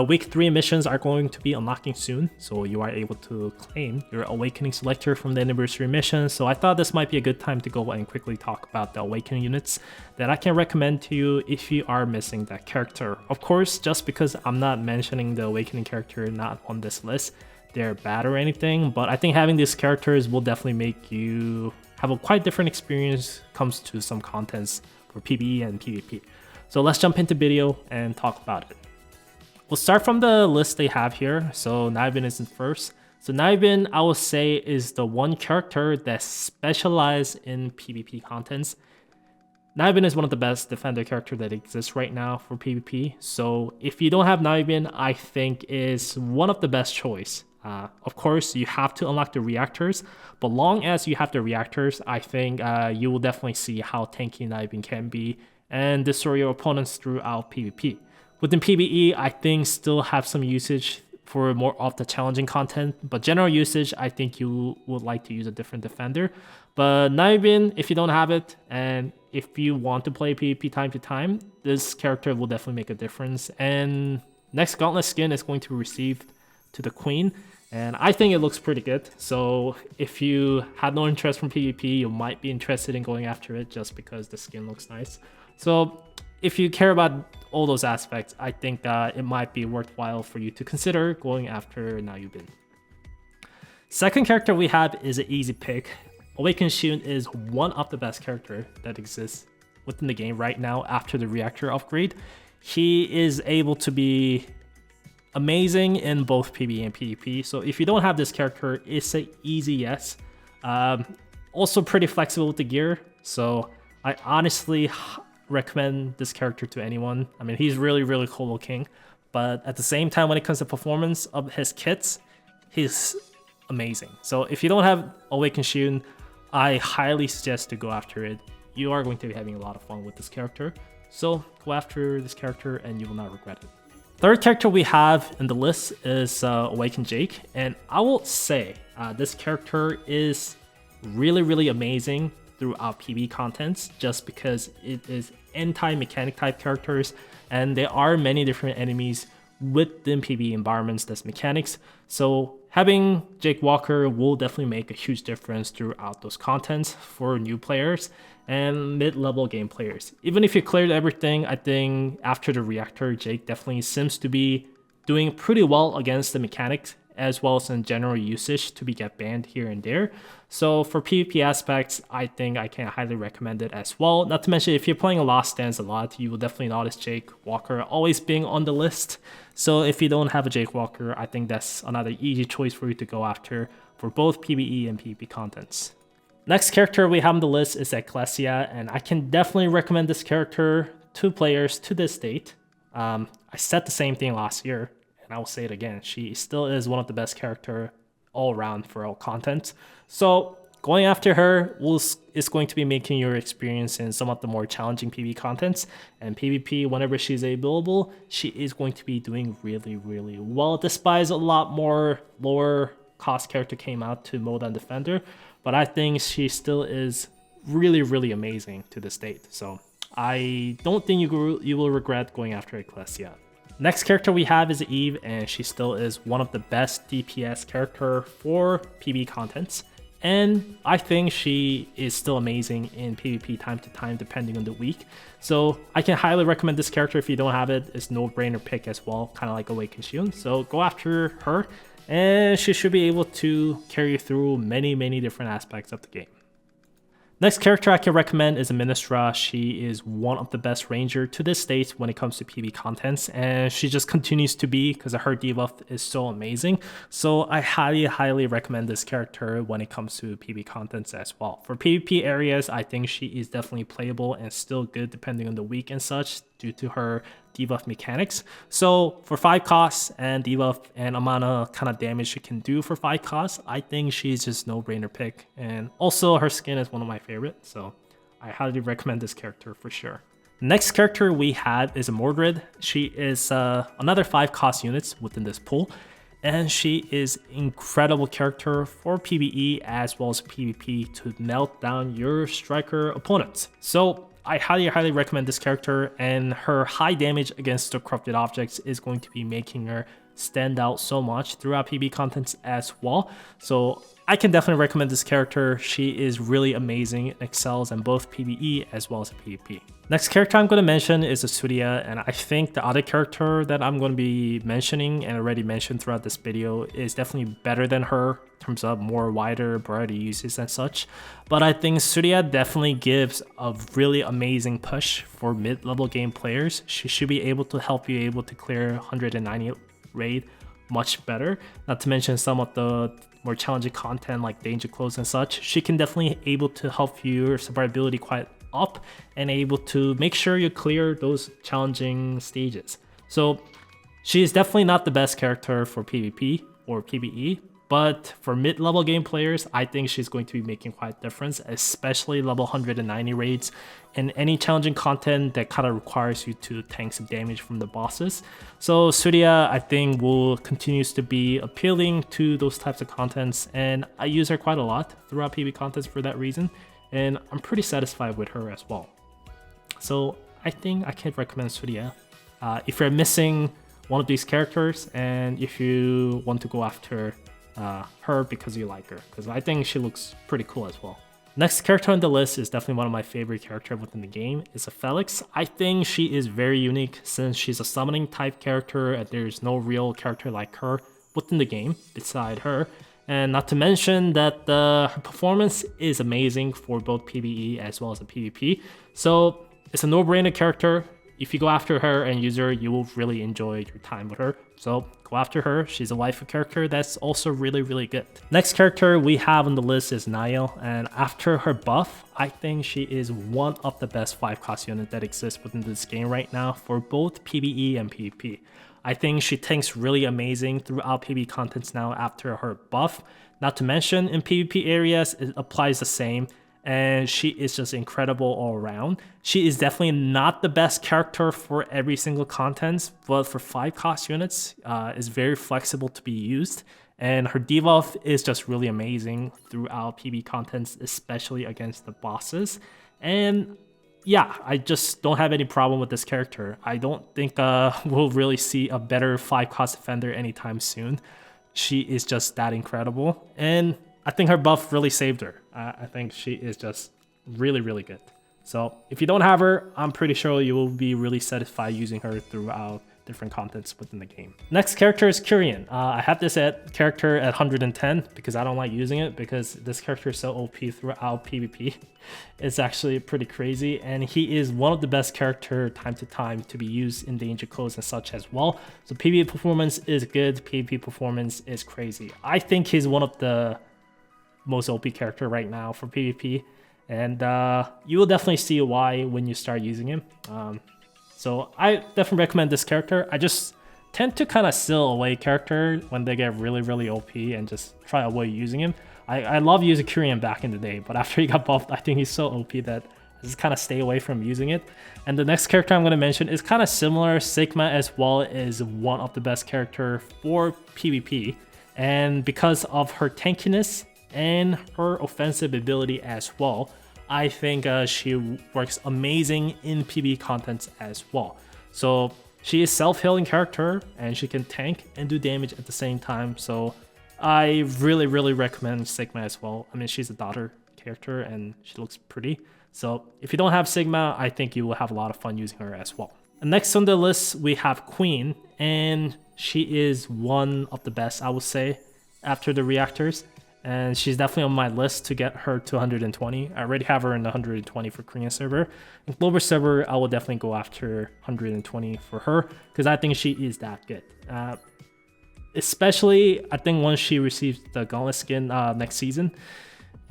Week 3 missions are going to be unlocking soon, so you are able to claim your Awakening Selector from the anniversary mission. So I thought this might be a good time to go and quickly talk about the Awakening units that I can recommend to you if you are missing that character. Of course, just because I'm not mentioning the Awakening character not on this list, they're bad or anything, but I think having these characters will definitely make you have a quite different experience comes to some contents for PvE and PvP. So let's jump into video and talk about it. We'll start from the list they have here. So Naielle is in first. So Naielle, I will say, is the one character that specializes in PvP contents. Naielle is one of the best defender characters that exists right now for PvP. So if you don't have Naielle, I think is one of the best choice. Of course, you have to unlock the reactors, but long as you have the reactors, I think you will definitely see how tanky Naielle can be and destroy your opponents throughout PvP. Within PvE, I think still have some usage for more of the challenging content, but general usage, I think you would like to use a different defender. But Naielle, if you don't have it, and if you want to play PvP time to time, this character will definitely make a difference. And next Gauntlet skin is going to be received to the Queen, and I think it looks pretty good. So if you had no interest from PvP, you might be interested in going after it just because the skin looks nice. So if you care about all those aspects, I think it might be worthwhile for you to consider going after Naielle. Second character we have is an easy pick. Awaken Shiyoon is one of the best characters that exists within the game right now after the reactor upgrade. He is able to be amazing in both PvE and PvP. So if you don't have this character, it's an easy yes. Also pretty flexible with the gear. So I honestly recommend this character to anyone. I mean, he's really cool looking, but at the same time, when it comes to performance of his kits, he's amazing. So if you don't have Awaken Shiyoon, I highly suggest to go after it. You are going to be having a lot of fun with this character. So go after this character and you will not regret it. Third character we have in the list is Awaken Jake, and I will say this character is really amazing throughout PvE contents just because it is anti-mechanic type characters, and there are many different enemies within PvE environments that's mechanics. So having Jake Walker will definitely make a huge difference throughout those contents for new players and mid-level game players. Even if you cleared everything, I think after the reactor, Jake definitely seems to be doing pretty well against the mechanics as well as in general usage to be get banned here and there. So for PvP aspects, I think I can highly recommend it as well. Not to mention, if you're playing a Lost Stands a lot, you will definitely notice Jake Walker always being on the list. So if you don't have a Jake Walker, I think that's another easy choice for you to go after for both PvE and PvP contents. Next character we have on the list is Eccelesia, and I can definitely recommend this character to players to this date. I said the same thing last year, and I will say it again. She still is one of the best characters all around for all content. So going after her is going to be making your experience in some of the more challenging PvP contents. And PvP, whenever she's available, she is going to be doing really well, despite a lot more lower cost character came out to mode on Defender. But I think she still is really amazing to this date. So I don't think you will regret going after Eccelesia. Next character we have is Eve, and she still is one of the best DPS character for PvE contents. And I think she is still amazing in PvP time to time depending on the week. So I can highly recommend this character if you don't have it. It's no-brainer pick as well, kind of like Awaken Shiyoon. So go after her, and she should be able to carry you through many different aspects of the game. Next character I can recommend is Minstra. She is one of the best ranger to this date when it comes to PvP contents, and she just continues to be because her debuff is so amazing. So I highly recommend this character when it comes to PvP contents as well. For PvP areas, I think she is definitely playable and still good depending on the week and such due to her debuff mechanics. So for 5 costs and debuff and amount of kind of damage she can do for 5 costs, I think she's just no-brainer pick. And also her skin is one of my favorites, so I highly recommend this character for sure. Next character we have is Mordred. She is another 5 cost units within this pool, and she is incredible character for PvE as well as PvP to melt down your striker opponents. So I highly recommend this character, and her high damage against the corrupted objects is going to be making her stand out so much throughout PB contents as well. So I can definitely recommend this character. She is really amazing and excels in both PvE as well as PvP. Next character I'm going to mention is Surya, and I think the other character that I'm going to be mentioning and already mentioned throughout this video is definitely better than her in terms of more wider variety uses and such. But I think Surya definitely gives a really amazing push for mid-level game players. She should be able to help you able to clear 190 raid much better, not to mention some of the more challenging content like danger close and such. She can definitely able to help your survivability quite up and able to make sure you clear those challenging stages. So she is definitely not the best character for PvP or PvE, but for mid-level game players, I think she's going to be making quite a difference, especially level 190 raids and any challenging content that kind of requires you to tank some damage from the bosses. So Surya, I think, will continues to be appealing to those types of contents, and I use her quite a lot throughout PvP contents for that reason, and I'm pretty satisfied with her as well. So I think I can recommend Surya. If you're missing one of these characters, and if you want to go after her because you like her, because I think she looks pretty cool as well. Next character on the list is definitely one of my favorite characters within the game. It's a Felix. I think she is very unique since she's a summoning type character and there's no real character like her within the game beside her. And not to mention that her performance is amazing for both PvE as well as the PvP. So it's a no-brainer character. If you go after her and use her, you will really enjoy your time with her. So go after her. She's a waifu character that's also really good. Next character we have on the list is Naielle, and after her buff, I think she is one of the best 5-cost units that exists within this game right now for both PvE and PvP. I think she tanks really amazing throughout PvP contents now after her buff. Not to mention in PvP areas, it applies the same. And she is just incredible all around. She is definitely not the best character for every single content, but for 5-cost units, is very flexible to be used. And her debuff is just really amazing throughout PvP contents, especially against the bosses. And yeah, I just don't have any problem with this character. I don't think we'll really see a better 5-cost defender anytime soon. She is just that incredible. And I think her buff really saved her. I think she is just really good. So if you don't have her, I'm pretty sure you will be really satisfied using her throughout different contents within the game. Next character is Curian. I have this character at 110 because I don't like using it because this character is so OP throughout PvP. It's actually pretty crazy, and he is one of the best character time to time to be used in danger close and such as well. So PvP performance is good, PvP performance is crazy. I think he's one of the most OP character right now for PvP, and you will definitely see why when you start using him. So I definitely recommend this character. I just tend to kind of steal away character when they get really OP and just try to avoid using him. I love using Curian back in the day, but after he got buffed, I think he's so OP that I just kind of stay away from using it. And the next character I'm going to mention is kind of similar. Sigma as well is one of the best character for PvP, and because of her tankiness and her offensive ability as well, I think she works amazing in PvP contents as well. So she is self-healing character and she can tank and do damage at the same time. So I really recommend Sigma as well. I mean, she's a daughter character and she looks pretty. So if you don't have Sigma, I think you will have a lot of fun using her as well. And next on the list, we have Queen, and she is one of the best, I would say, after the reactors. And she's definitely on my list to get her to 120. I already have her in the 120 for Korean server. In global server, I will definitely go after 120 for her because I think she is that good. Especially, I think once she receives the Gauntlet skin next season,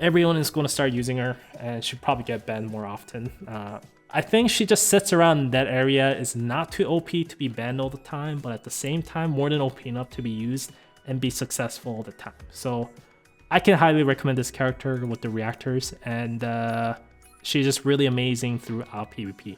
everyone is going to start using her and she'll probably get banned more often. I think she just sits around that area, is not too OP to be banned all the time, but at the same time, more than OP enough to be used and be successful all the time. So I can highly recommend this character with the reactors, and she's just really amazing throughout PvP.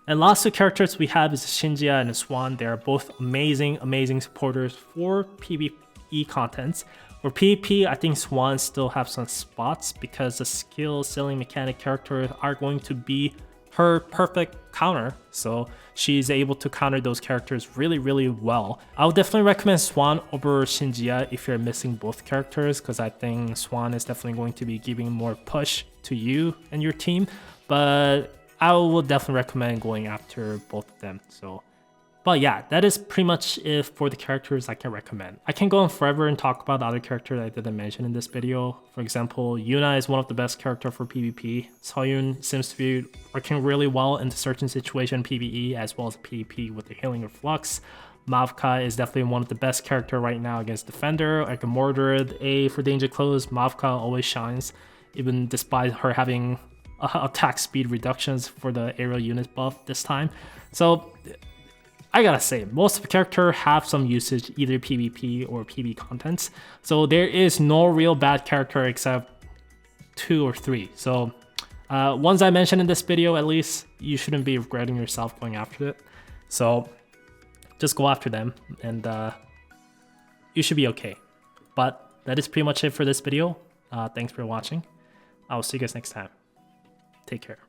And last two characters we have is Jia and Swan. They are both amazing supporters for PvE contents, For PvP, I think Swan still have some spots because the skill ceiling mechanic characters are going to be her perfect counter, so she's able to counter those characters really well. I would definitely recommend Swan over Shinjia if you're missing both characters, because I think Swan is definitely going to be giving more push to you and your team, but I will definitely recommend going after both of them. But yeah, that is pretty much it for the characters I can recommend. I can go on forever and talk about the other characters I didn't mention in this video. For example, Yuna is one of the best characters for PvP. Soyun seems to be working really well in certain situation PvE as well as PvP with the healing reflux. Mavka is definitely one of the best characters right now against Defender. Like a Mordred, A for danger close, Mavka always shines, even despite her having attack speed reductions for the aerial unit buff this time. So I gotta say, most of the characters have some usage, either PvP or PvP contents. So there is no real bad character except 2 or 3. So ones I mentioned in this video, at least, you shouldn't be regretting yourself going after it. So just go after them and you should be okay. But that is pretty much it for this video. Thanks for watching. I will see you guys next time. Take care.